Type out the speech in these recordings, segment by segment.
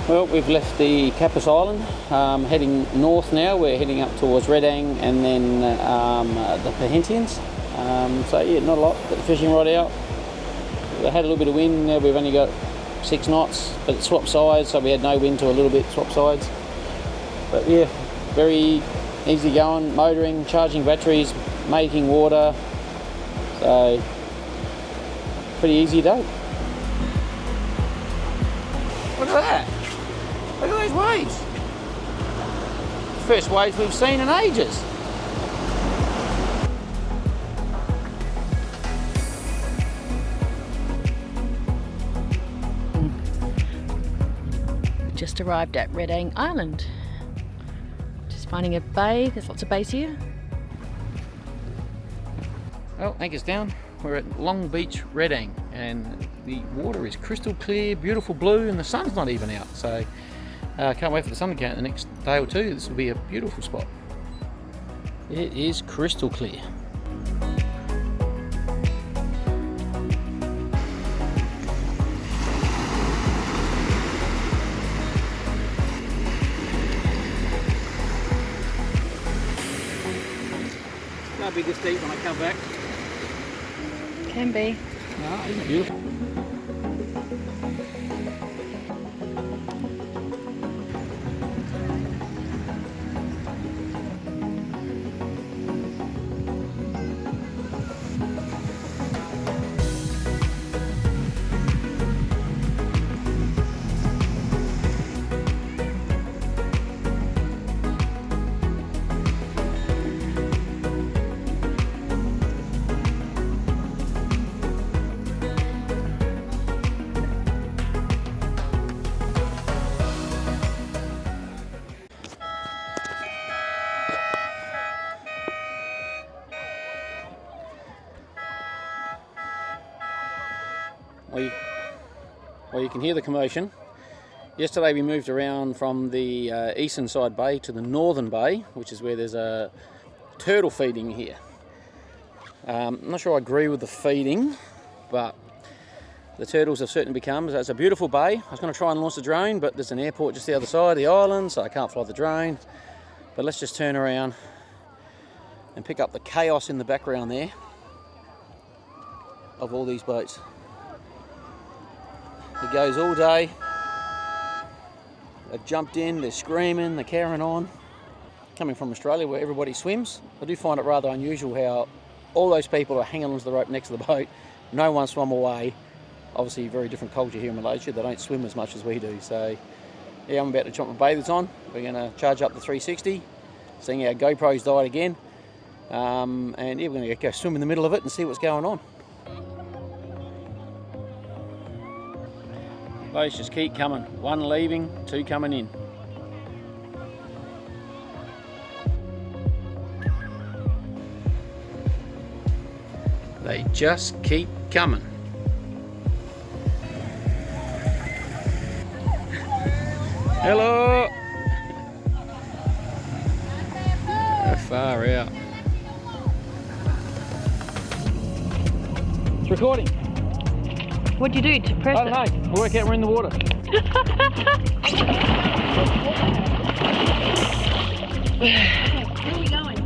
Well, we've left the Kapas Island, heading north now. We're heading up towards Redang and then the Perhentians. So yeah, not a lot. Got the fishing rod out. We had a little bit of wind. Now we've only got 6 knots, but it swapped sides, so we had no wind to a little bit, swap sides. But yeah, very easy going, motoring, charging batteries, making water. So pretty easy day. Look at that. Look at those waves. First waves we've seen in ages. Just arrived at Redang Island. Just finding a bay. There's lots of bays here. Well, anchor's down. We're at Long Beach, Redang, and the water is crystal clear, beautiful blue, and the sun's not even out. So can't wait for the sun to come out the next day or two. This will be a beautiful spot. It is crystal clear. Won't be this deep when I come back. Can be. No, isn't it beautiful? Well, you can hear the commotion. Yesterday we moved around from the eastern side bay to the northern bay, which is where there's a turtle feeding here. I'm not sure I agree with the feeding, but the turtles have certainly become. So it's a beautiful bay. I was going to try and launch the drone, but there's an airport just the other side of the island, so I can't fly the drone. But let's just turn around and pick up the chaos in the background there of all these boats. It goes all day. They've jumped in, they're screaming, they're carrying on. Coming from Australia where everybody swims, I do find it rather unusual how all those people are hanging onto the rope next to the boat. No one swam away. Obviously a very different culture here in Malaysia. They don't swim as much as we do. So yeah, I'm about to chop my bathers on. We're going to charge up the 360, seeing our GoPros died again. And yeah, we're going to go swim in the middle of it and see what's going on. Boats just keep coming. 1 leaving, 2 coming in. They just keep coming. Hello! Far out. It's recording. What'd you do to press it? I don't know. We'll work out we're in the water. Where are we going?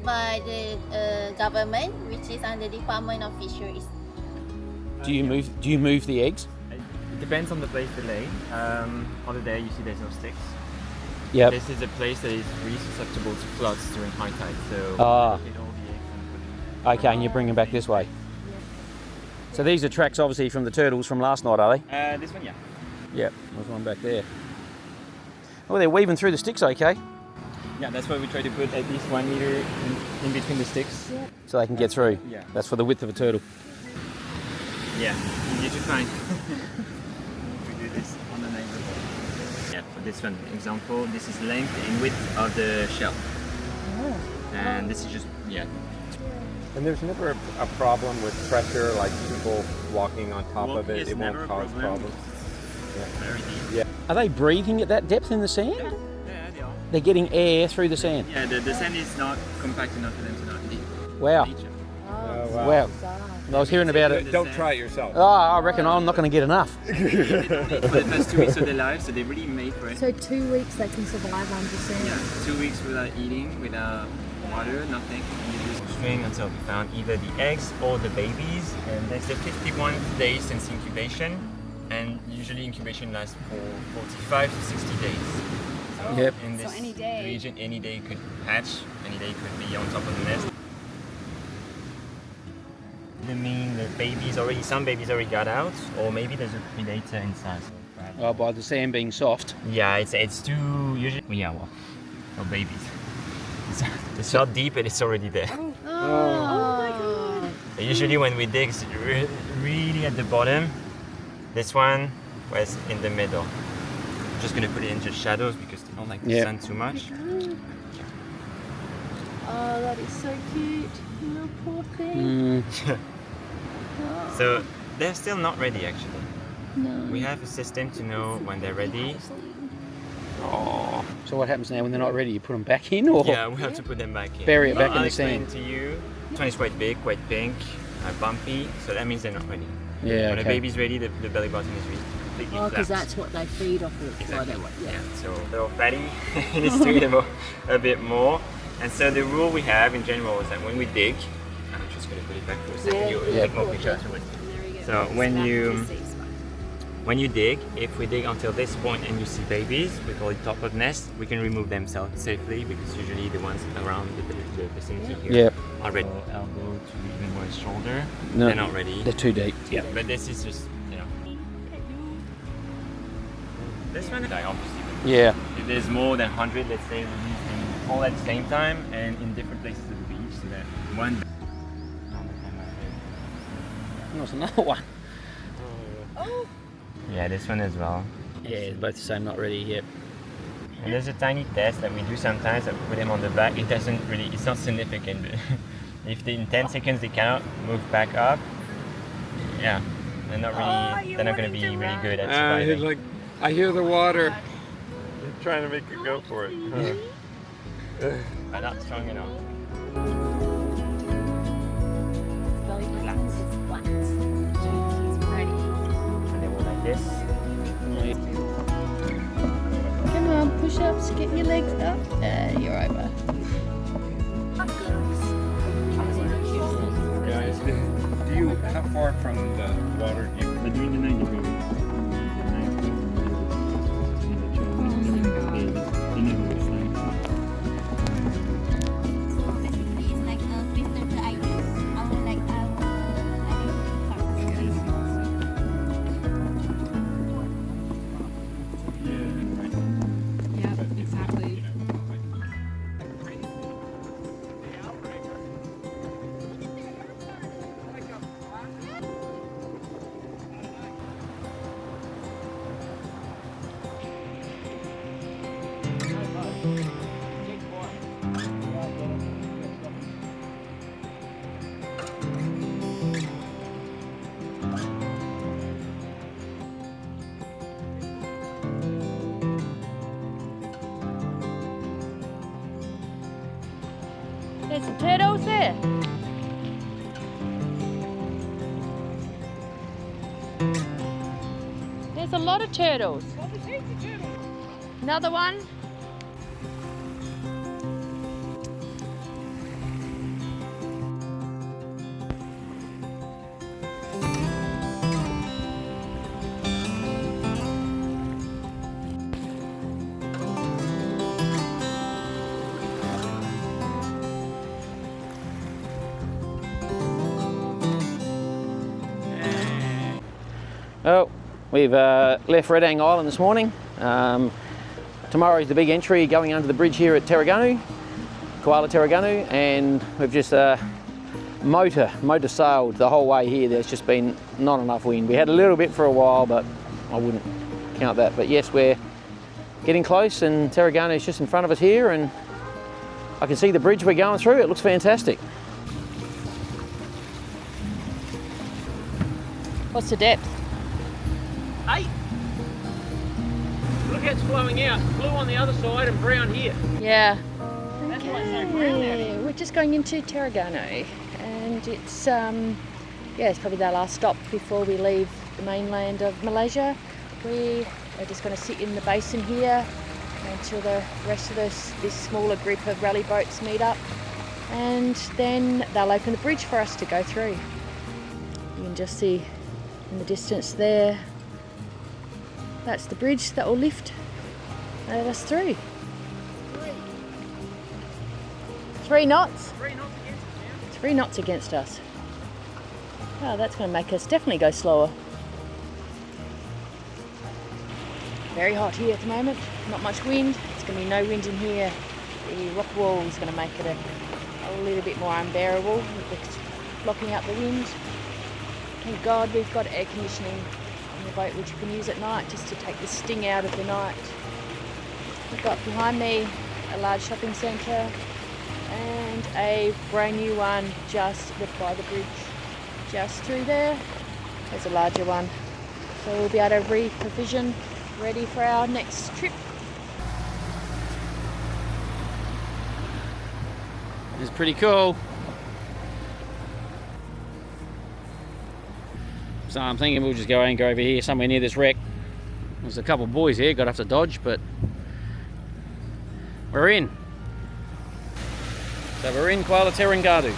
by the government, which is under Department of Fisheries. Do you move the eggs? It depends on the place they lay. Over there you see there's no sticks. Yep. This is a place that is really susceptible to floods during high tide. So Ah. we locate all the eggs and put them. Okay, and you bring them back this way. So these are tracks obviously from the turtles from last night, are they? This one, yeah. Yep, there's one back there. Oh, they're weaving through the sticks okay. Yeah, that's why we try to put at least 1 meter in between the sticks. Yeah. So they can get through. Yeah. That's for the width of a turtle. Yeah, easy to find. We do this on the neighborhood. Yeah, for this one example, this is length and width of the shell. Oh. And this is just, yeah. And there's never a problem with pressure, like people walking on top Well, of it. it's It won't never a cause problem. problems. Very deep. Yeah. Are they breathing at that depth in the sand? Yeah, they are. They're getting air through the sand. Yeah, the sand is not compact enough for them to not deep. Wow. Nature. Oh, wow. Wow. I was hearing about it. Don't try it yourself. Oh, I reckon I'm not going to get enough. For the first 2 weeks of their life, so they're really made for it. So 2 weeks they can survive under sand. Yeah, 2 weeks without eating, without water, nothing. And you just string until we found either the eggs or the babies. And there's the 51 days since incubation. And usually incubation lasts for 45 to 60 days. So Yep. in this any day. region, any day could hatch, any day could be on top of the nest. I mean, the babies already, some babies already got out, or maybe there's a predator inside. Oh, by the sand being soft. Yeah, it's too usually. Yeah, well, no babies. It's not deep and it's already there. Oh my god. Usually when we dig, it's really at the bottom. This one was in the middle. I'm just gonna put it into shadows because they don't like the Yep. sun too much. Oh, that is so cute. Little poor thing. So they're still not ready actually. No. We have a system to know when they're ready. Oh. So what happens now when they're not ready? You put them back in, or Yeah, we have to put them back in. Bury it back in I'll the explain sand. to you. This one is quite big, quite pink, bumpy, so that means they're not ready. Yeah. When Okay. the baby's ready, the belly button is really completely Oh, because flat. that's what they feed off of. Exactly. So they, Yeah, so they're fatty, it needs to eat a bit more. And so the rule we have in general is that when we dig, I'm just going to put it back for a second, you'll Yeah. take more pictures afterwards. So when you dig, if we dig until this point and you see babies, we call it top of nest, we can remove them safely because usually the ones around the vicinity here Yep. are ready. Elbow to even more shoulder, No, they're not ready. They're too deep. Yeah, but this is just, you know. This one, like, obviously, Yeah. if there's more than 100, let's say, releasing all at the same time and in different places of the beach, so that one. There's another one. Yeah, this one as well. Yeah, both the same, not ready yet. And there's a tiny test that we do sometimes that we put them on the back. It doesn't really, it's not significant. But if in 10 seconds they cannot move back up, yeah, they're not really, they're not going to be really good at surviving. Like, I hear the water. You're trying to make it go for it. But not strong enough. belly button is flat. He's ready. And they will like this. Come on, push ups, get your legs up. You're over. Guys, do you, how far from the water do you? But during the night you go. Yeah, exactly. There's some turtles there. There's a lot of turtles. Another one. Well, we've left Redang Island this morning. Tomorrow is the big entry going under the bridge here at Terengganu, Kuala Terengganu, and we've just motor sailed the whole way here. There's just been not enough wind. We had a little bit for a while, but I wouldn't count that. But yes, we're getting close, and Terengganu is just in front of us here, and I can see the bridge we're going through. It looks fantastic. What's the depth? 8. Look how it's flowing out. Blue on the other side and brown here. Yeah. That's why it's so brown out here. We're just going into Terengganu, and it's it's probably our last stop before we leave the mainland of Malaysia. We are just going to sit in the basin here until the rest of this smaller group of rally boats meet up, and then they'll open the bridge for us to go through. You can just see in the distance there, that's the bridge that will lift us through. 3 knots? 3 knots against us now. 3 knots against us. Oh, that's going to make us definitely go slower. Very hot here at the moment, not much wind. It's going to be no wind in here. The rock wall is going to make it a little bit more unbearable with it blocking up the wind. Thank God we've got air conditioning on the boat, which you can use at night just to take the sting out of the night. We've got behind me a large shopping centre and a brand new one just by the bridge. Just through there, there's a larger one. So we'll be able to re-provision, ready for our next trip. It's pretty cool. So I'm thinking we'll just go anchor over here somewhere near this wreck. There's a couple of boys here, got to have to dodge, but we're in. So we're in Kuala Terengganu.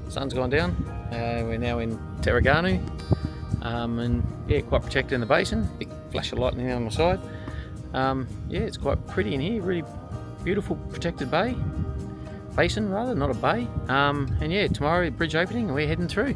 Sun's gone down. We're now in Terengganu, and yeah, quite protected in the basin. Big flash of lightning on my side. Yeah, it's quite pretty in here. Really beautiful protected basin rather, not a bay. And yeah, tomorrow bridge opening, and we're heading through.